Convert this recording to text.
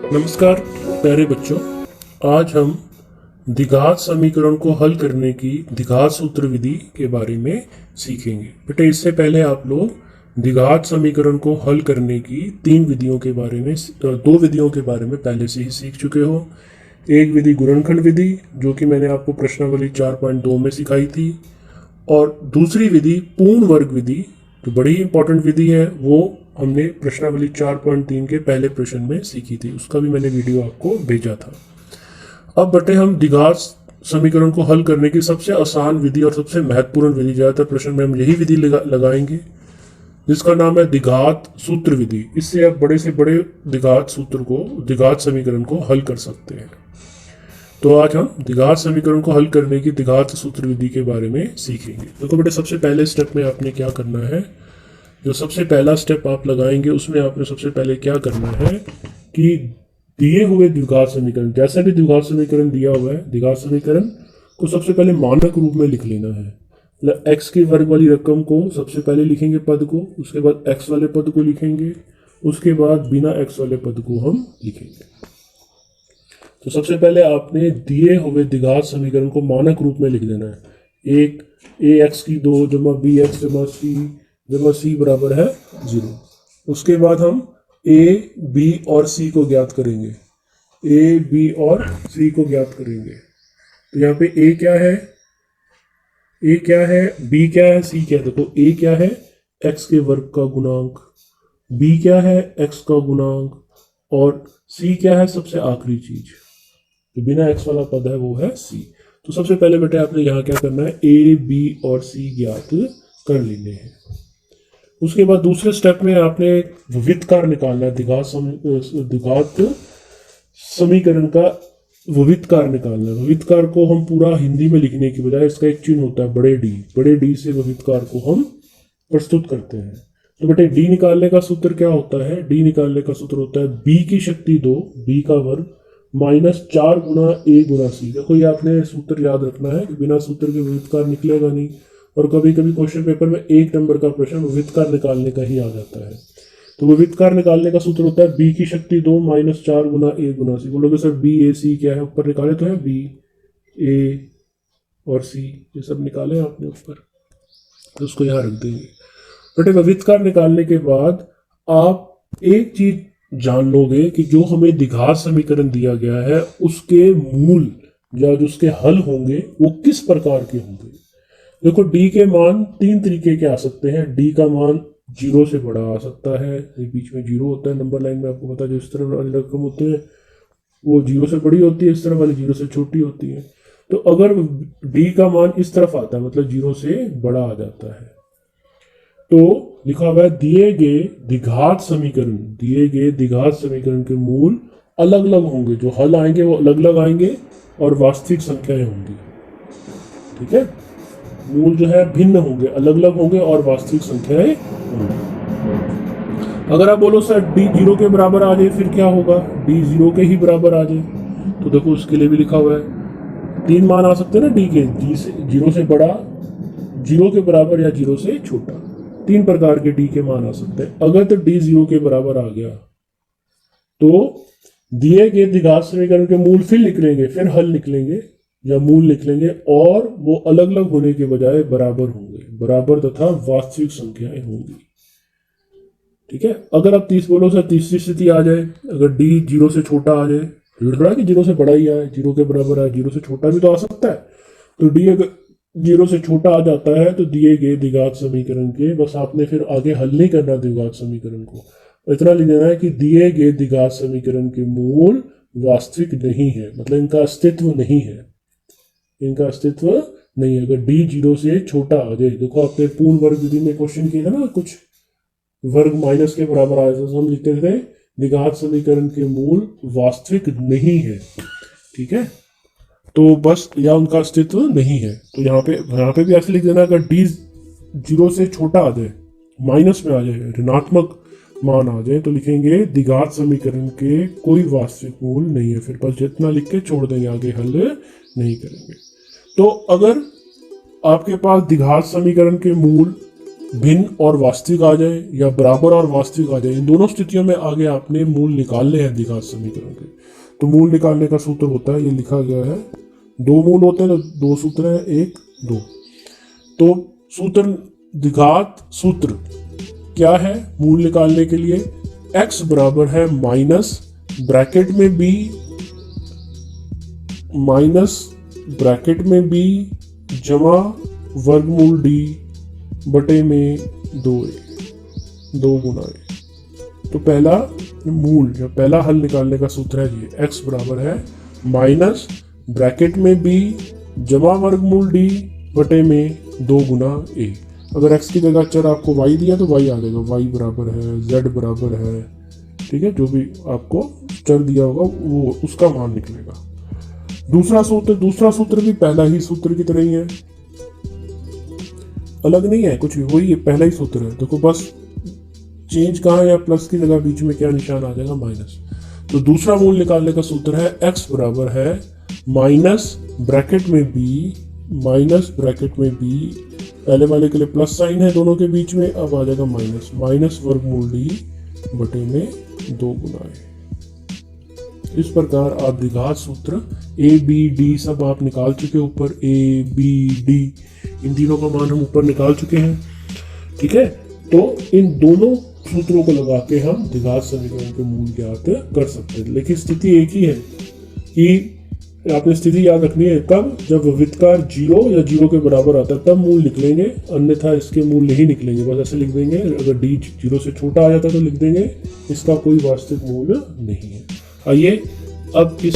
नमस्कार प्यारे बच्चों। आज हम द्विघात समीकरण को हल करने की द्विघात सूत्र विधि के बारे में सीखेंगे। बेटा इससे पहले आप लोग द्विघात समीकरण को हल करने की दो विधियों के बारे में पहले से ही सीख चुके हो। एक विधि गुणनखंड विधि जो कि मैंने आपको प्रश्नावली 4.2 में सिखाई थी, और दूसरी विधि पूर्ण वर्ग विधि जो बड़ी इंपॉर्टेंट विधि है, वो हमने प्रश्नावली 4.3 के पहले प्रश्न में सीखी थी। उसका भी मैंने वीडियो आपको भेजा था। अब बेटे हम द्विघात समीकरण को हल करने की सबसे आसान विधि और सबसे महत्वपूर्ण विधि, ज्यादातर प्रश्न में हम यही विधि लगाएंगे, जिसका नाम है द्विघात सूत्र विधि। इससे आप बड़े से बड़े द्विघात समीकरण को हल कर सकते हैं। तो आज हम द्विघात समीकरण को हल करने की द्विघात सूत्र विधि के बारे में सीखेंगे। देखो बेटे, सबसे पहले स्टेप में आपने क्या करना है, जो सबसे पहला स्टेप आप लगाएंगे उसमें आपने सबसे पहले क्या करना है कि दिए हुए द्विघात समीकरण, जैसा भी द्विघात समीकरण दिया हुआ है, द्विघात समीकरण को सबसे पहले मानक रूप में लिख लेना है। मतलब x के वर्ग वाली रकम को सबसे पहले लिखेंगे पद को, उसके बाद x वाले पद को लिखेंगे, उसके बाद बिना x वाले पद को हम लिखेंगे। तो सबसे पहले आपने दिए हुए द्विघात समीकरण को मानक रूप में लिख देना है। एक ax की 2 जमा bx जमा c बराबर है 0। उसके बाद हम a, b और c को ज्ञात करेंगे। a, b और c को ज्ञात करेंगे। तो यहाँ पे a क्या है, b क्या है, c क्या है। देखो a क्या है, x के वर्ग का गुणांक, b क्या है, x का गुणांक, और c क्या है, सबसे आखिरी चीज जो बिना x वाला पद है वो है c। तो सबसे पहले बेटे आपने यहाँ क्या करना है, a, b और c ज्ञात कर लेने हैं। उसके बाद दूसरे स्टेप में आपने विविधकार निकालना है। द्विघात समीकरण का विविधकार निकालना है। विविधकार को हम पूरा हिंदी में लिखने की बजाय इसका एक चिन्ह होता है बड़े डी से विविधकार को हम प्रस्तुत करते हैं। तो बेटे डी निकालने का सूत्र क्या होता है, डी निकालने का सूत्र होता है b की शक्ति 2 b का वर्ग minus 4 Guna a Guna c। देखो ये आपने सूत्र याद रखना है कि बिना सूत्र के विविधकार निकलेगा नहीं, और कभी कभी क्वेश्चन पेपर में 1 नंबर का प्रश्न विविधकार निकालने का ही आ जाता है। तो विविधकार निकालने का सूत्र होता है b की शक्ति 2 minus 4 Guna a Guna c। बोलोगे सर b a c क्या है, ऊपर निकाले तो है b a और c, ये सब निकाले आपने ऊपर, तो उसको यहाँ रख देंगे। बेटे विविधकार निकालने के बाद आप एक चीज जान लोगे कि जो हमें द्विघात समीकरण दिया गया है उसके मूल या जो उसके हल होंगे वो किस प्रकार के होंगे। देखो d के मान 3 तरीके के आ सकते हैं। d का मान 0 से बड़ा आ सकता है, बीच में 0 होता है नंबर लाइन में, आपको पता है जो इस तरह वाली रकम होते हैं वो 0 से बड़ी होती है, इस तरह वाली 0 से छोटी होती है। तो अगर d का मान इस तरफ आता है मतलब 0 से बड़ा आ जाता है, तो लिखा हुआ है दिए गए द्विघात समीकरण के मूल अलग अलग होंगे। जो हल आएंगे वो अलग अलग आएंगे और वास्तविक संख्याएं होंगी। ठीक है, मूल जो है भिन्न होंगे, अलग अलग होंगे और वास्तविक संख्याएं होंगी। अगर आप बोलो सर d 0 के बराबर आ जाए फिर क्या होगा, d 0 के ही बराबर आ जाए, तो देखो उसके लिए भी लिखा हुआ है 3 मान आ सकते हैं ना d के, 0 से बड़ा, 0 के बराबर या 0 से छोटा, 3 प्रकार के d के मान आ सकते हैं। अगर तो d 0 के बराबर आ गया तो दिए गए द्विघात समीकरण के मूल फिर निकलेंगे, फिर हल निकलेंगे या मूल निकलेंगे, और वो अलग अलग होने के बजाय बराबर होंगे, बराबर तथा वास्तविक संख्याएं होंगी। ठीक है, अगर आप बोलो सर तीसरी स्थिति आ जाए, अगर d 0 से छोटा आ जाए, थोड़ा कि 0 से बड़ा ही आए, 0 के बराबर आए, 0 से छोटा भी तो आ सकता है। तो d अगर 0 से छोटा आ जाता है तो दिए गए द्विघात समीकरण के, बस आपने फिर आगे हल नहीं करना द्विघात समीकरण को, इतना लिख देना है कि दिए गए द्विघात समीकरण के मूल वास्तविक नहीं है, मतलब इनका अस्तित्व नहीं है, अगर d 0 से छोटा आ जाए। देखो आपने पूर्ण वर्ग विधि में क्वेश्चन किया था ना, कुछ वर्ग माइनस के बराबर आया था, तो हम लिखते थे द्विघात समीकरण के मूल वास्तविक नहीं है। ठीक है, तो बस या उनका अस्तित्व नहीं है। तो यहाँ पे भी ऐसे लिख देना, अगर d 0 से छोटा आ जाए, माइनस में आ जाए, ऋणात्मक मान आ जाए, तो लिखेंगे द्विघात समीकरण के कोई वास्तविक मूल नहीं है, फिर बस जितना लिख के छोड़ देंगे, आगे हल नहीं करेंगे। तो अगर आपके पास द्विघात समीकरण के मूल भिन्न और वास्तविक आ जाए या बराबर और वास्तविक आ जाए, इन दोनों स्थितियों में आगे आपने मूल निकालने हैं द्विघात समीकरण के। तो मूल निकालने का सूत्र होता है, ये लिखा गया है, दो मूल होते हैं तो दो सूत्र है, एक दो। तो सूत्र, द्विघात सूत्र क्या है मूल निकालने के लिए? x बराबर है माइनस ब्रैकेट में b, माइनस ब्रैकेट में b जमा वर्गमूल d बटे में 2a, 2 गुना a। तो पहला मूल या पहला हल निकालने का सूत्र है ये, x बराबर है माइनस ब्रैकेट में b जमा वर्गमूल d बटे में 2 गुना a। अगर x की जगह चर आपको y दिया तो y आ जाएगा, y बराबर है, z बराबर है, ठीक है, जो भी आपको चर दिया होगा वो उसका मान निकलेगा। दूसरा सूत्र भी पहला ही सूत्र की तरह ही है, अलग नहीं है कुछ भी, वही पहला ही सूत्र है। देखो बस चेंज कहाँ है, या प्लस की जगह बीच में क्या निशान आ जाएगा, माइनस। तो दूसरा मूल निकालने का सूत्र है x बराबर है माइनस ब्रैकेट में b, माइनस ब्रैकेट में b, पहले वाले के लिए प्लस साइन है दोनों के बीच में, अब आ जाएगा माइनस, माइनस वर्गमूल d बटे में 2 गुना a। इस प्रकार आप द्विघात सूत्र a b d सब आप निकाल चुके, ऊपर a b d इन तीनों का मान हम ऊपर निकाल चुके हैं, ठीक है। तो इन दोनों सूत्रों को लगा के हम द्विघात समीकरण के मूल ज्ञात कर सकते हैं। लेकिन स्थिति एक ही है कि आपने स्थिति याद रखनी है, कब? जब विविधकार 0 या 0 के बराबर आता है तब मूल निकलेंगे, अन्यथा इसके मूल नहीं निकलेंगे। बस ऐसे लिख देंगे, अगर d 0 से छोटा आ जाता है तो लिख देंगे इसका कोई वास्तविक मूल नहीं है। आइए अब इस